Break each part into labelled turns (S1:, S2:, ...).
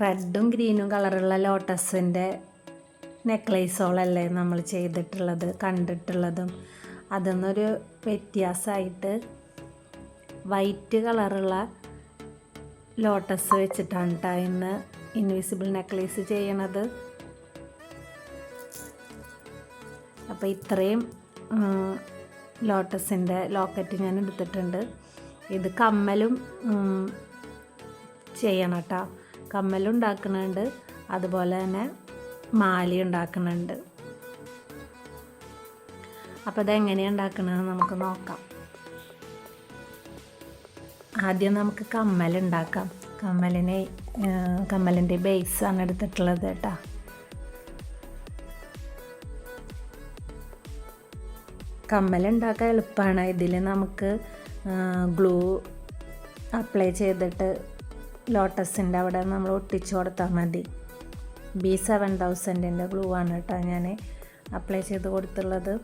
S1: റെഡും ഗ്രീനും കളറുള്ള ലോട്ടസിൻ്റെ നെക്ലേസോളല്ലേ നമ്മൾ ചെയ്തിട്ടുള്ളത് കണ്ടിട്ടുള്ളതും. അതൊന്നൊരു വ്യത്യാസമായിട്ട് വൈറ്റ് കളറുള്ള ലോട്ടസ് വെച്ചിട്ടാണ് കേട്ടോ ഇന്ന് ഇൻവിസിബിൾ നെക്ലേസ് ചെയ്യണത്. അപ്പോൾ ഇത്രയും ലോട്ടസിൻ്റെ ലോക്കറ്റ് ഞാൻ എടുത്തിട്ടുണ്ട്. ഇത് കമ്മലും ചെയ്യണം കേട്ടോ. കമ്മലുണ്ടാക്കുന്നുണ്ട്, അതുപോലെ തന്നെ മാല ഉണ്ടാക്കുന്നുണ്ട്. അപ്പോൾ ഇതെങ്ങനെയാണ് ഉണ്ടാക്കണമെന്ന് നമുക്ക് നോക്കാം. ആദ്യം നമുക്ക് കമ്മലുണ്ടാക്കാം. കമ്മലിൻ്റെ ബേസാണ് എടുത്തിട്ടുള്ളത് കേട്ടോ. കമ്മലുണ്ടാക്കാൻ എളുപ്പമാണ്. ഇതിൽ നമുക്ക് ഗ്ലൂ അപ്ലൈ ചെയ്തിട്ട് ലോട്ടസിൻ്റെ അവിടെ നമ്മൾ ഒട്ടിച്ചു കൊടുത്താൽ മതി. B7000ൻ്റെ ഗ്ലൂ ആണ് കേട്ടോ ഞാൻ അപ്ലൈ ചെയ്ത് കൊടുത്തുള്ളത്.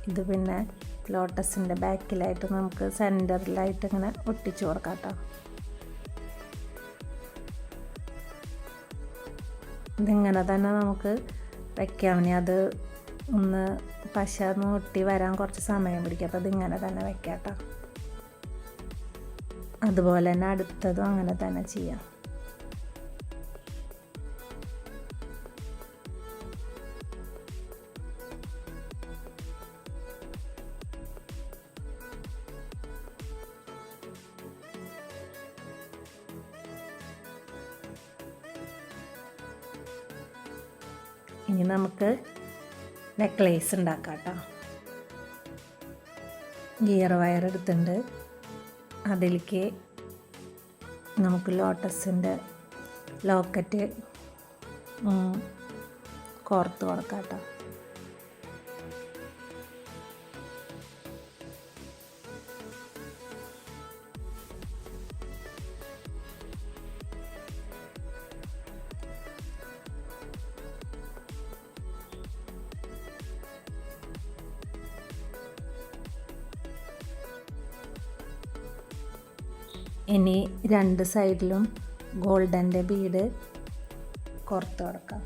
S1: ഇത് പിന്നെ ലോട്ടസിൻ്റെ ബാക്കിലായിട്ട് നമുക്ക് സെൻറ്ററിലായിട്ട് ഇങ്ങനെ ഒട്ടിച്ചു കൊടുക്കാം കേട്ടോ. ഇതിങ്ങനെ തന്നെ നമുക്ക് വയ്ക്കാം. ഇനി അത് ഒന്ന് പശ ഒട്ടി വരാൻ കുറച്ച് സമയം പിടിക്കും. അപ്പോൾ ഇതിങ്ങനെ തന്നെ വയ്ക്കാം കേട്ടോ. അതുപോലെ തന്നെ അടുത്തതും അങ്ങനെ തന്നെ ചെയ്യാം. ഇനി നമുക്ക് നെക്ലേസ് ഉണ്ടാക്കാം കേട്ടോ. ഗിയർ വയർ എടുത്തിട്ടുണ്ട്. അതിലേക്ക് നമുക്ക് ലോട്ടസിൻ്റെ ലോക്കറ്റ് കോർത്ത് കൊടുക്കാം കേട്ടോ. ഇനി രണ്ട് സൈഡിലും ഗോൾഡൻ്റെ ബീഡ് കോർത്ത് കൊടുക്കാം.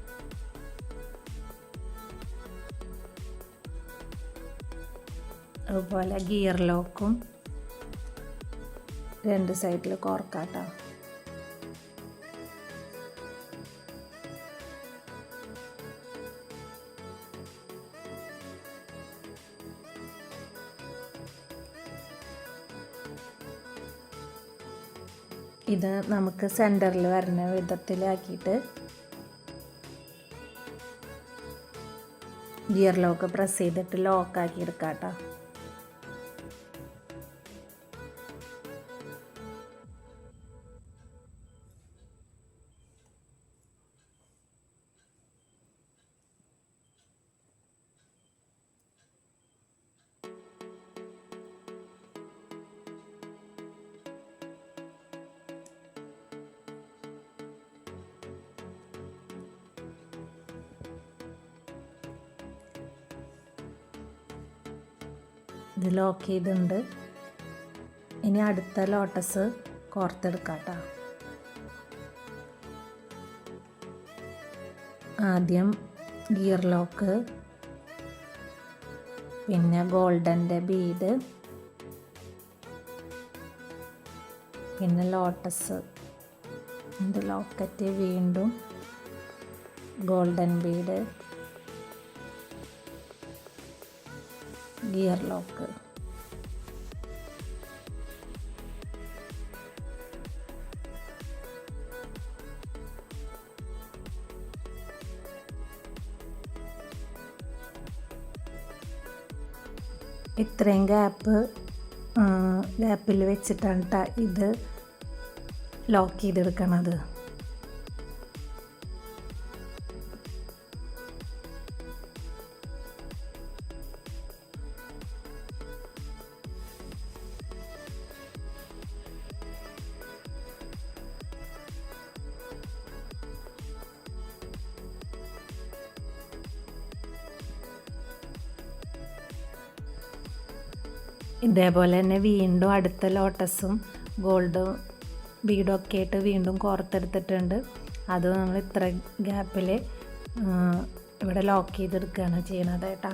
S1: അതുപോലെ ഗിയർ ലോക്കും രണ്ട് സൈഡിൽ കോർക്കാം കേട്ടോ. ഇത് നമുക്ക് സെൻറ്ററിൽ വരുന്ന വിധത്തിലാക്കിയിട്ട് ഗിയർ ലോക്ക് പ്രസ് ചെയ്തിട്ട് ലോക്കാക്കി എടുക്കാം കേട്ടോ. ഇത് ലോക്ക് ചെയ്തിട്ടുണ്ട്. ഇനി അടുത്ത ലോട്ടസ് കോർത്തെടുക്കാം കേട്ടോ. ആദ്യം ഗിയർ ലോക്ക്, പിന്നെ ഗോൾഡൻ്റെ ബീഡ്, പിന്നെ ലോട്ടസ് ഇത് ലോക്കറ്റ്, വീണ്ടും ഗോൾഡൻ ബീഡ്, ഗിയർ ലോക്ക്. ഇത്രയും ഗ്യാപ്പിൽ വെച്ചിട്ടാണ് ഇത് ലോക്ക് ചെയ്തെടുക്കണത്. ഇതേപോലെ തന്നെ വീണ്ടും അടുത്ത ലോട്ടസും ഗോൾഡും ബീഡൊക്കെ ആയിട്ട് വീണ്ടും കോർത്തെടുത്തിട്ടുണ്ട്. അത് നമ്മൾ ഇത്ര ഗ്യാപ്പിൽ ഇവിടെ ലോക്ക് ചെയ്തെടുക്കുകയാണ് ചെയ്യണത് കേട്ടോ.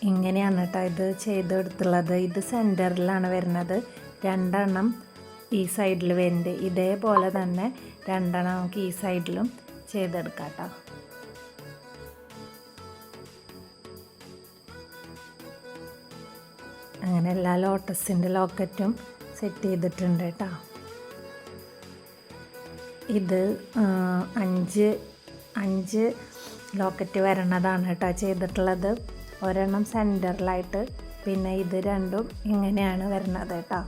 S1: ഇങ്ങനെയാണ് കേട്ടോ ഇത് ചെയ്തെടുത്തുള്ളത്. ഇത് സെൻറ്ററിലാണ് വരുന്നത്, 2 എണ്ണം ഈ സൈഡിൽ വരുന്നുണ്ട്. ഇതേപോലെ തന്നെ 2 എണ്ണം നമുക്ക് ഈ സൈഡിലും ചെയ്തെടുക്കാം കേട്ടോ. അങ്ങനെ എല്ലാ ലോട്ടസിൻ്റെ ലോക്കറ്റും സെറ്റ് ചെയ്തിട്ടുണ്ട് കേട്ടോ. ഇത് 5 ലോക്കറ്റ് വരണതാണ് കേട്ടോ ചെയ്തിട്ടുള്ളത്. ഒരെണ്ണം സെൻറ്ററിലായിട്ട്, പിന്നെ ഇത് രണ്ടും ഇങ്ങനെയാണ് വരുന്നത് കേട്ടോ.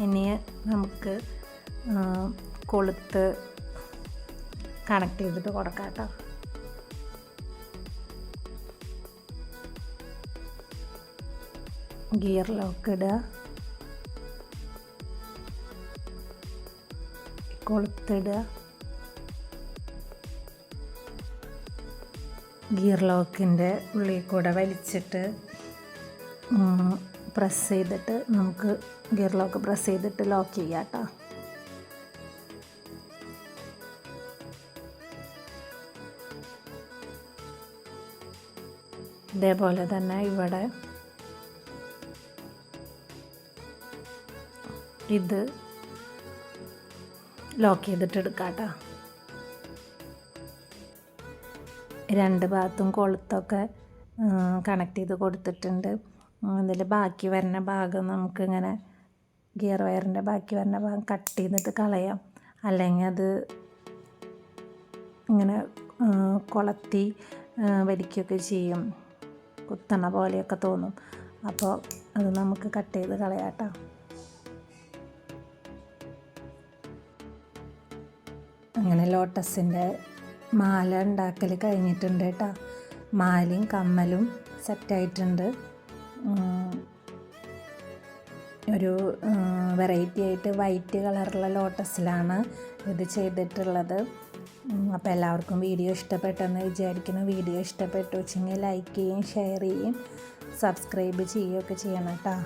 S1: ഇനി നമുക്ക് കൊളുത്ത് കണക്ട് ചെയ്തിട്ട് കൊടുക്കാം കേട്ടോ. ഗിയർ ലോക്ക് ഇടുക, കൊളുത്തിടുക, ഗിയർ ലോക്കിൻ്റെ ഉള്ളിൽ കൂടെ വലിച്ചിട്ട് പ്രസ് ചെയ്തിട്ട് നമുക്ക് ഗിയർ ലോക്ക് പ്രസ് ചെയ്തിട്ട് ലോക്ക് ചെയ്യാം കേട്ടോ. ഇതേപോലെ തന്നെ ഇവിടെ ഇത് ലോക്ക് ചെയ്തിട്ട് എടുക്കാം കേട്ടോ. 2 ഭാഗത്തും കൊളുത്തൊക്കെ കണക്ട് ചെയ്ത് കൊടുത്തിട്ടുണ്ട്. അതിൽ ബാക്കി വരുന്ന ഭാഗം നമുക്കിങ്ങനെ ഗിയർ വയറിൻ്റെ ബാക്കി വരുന്ന ഭാഗം കട്ട് ചെയ്തിട്ട് കളയാം. അല്ലെങ്കിൽ അത് ഇങ്ങനെ കൊളത്തി വലിക്കുകയൊക്കെ ചെയ്യും, കുത്തണ പോലെയൊക്കെ തോന്നും. അപ്പോൾ അത് നമുക്ക് കട്ട് ചെയ്ത് കളയാം കേട്ടോ. അങ്ങനെ ലോട്ടസിൻ്റെ മാല ഉണ്ടാക്കൽ കഴിഞ്ഞിട്ടുണ്ട് കേട്ടോ. മാലയും കമ്മലും സെറ്റായിട്ടുണ്ട്. ഒരു വെറൈറ്റി ആയിട്ട് വൈറ്റ് കളറുള്ള ലോട്ടസിലാണ് ഇത് ചെയ്തിട്ടുള്ളത്. അപ്പോൾ എല്ലാവർക്കും വീഡിയോ ഇഷ്ടപ്പെട്ടെന്ന് വിചാരിക്കുന്നു. വീഡിയോ ഇഷ്ടപ്പെട്ടു വെച്ചെങ്കിൽ ലൈക്ക് ചെയ്യുകയും ഷെയർ ചെയ്യുകയും സബ്സ്ക്രൈബ് ചെയ്യുകയൊക്കെ ചെയ്യണം കേട്ടോ.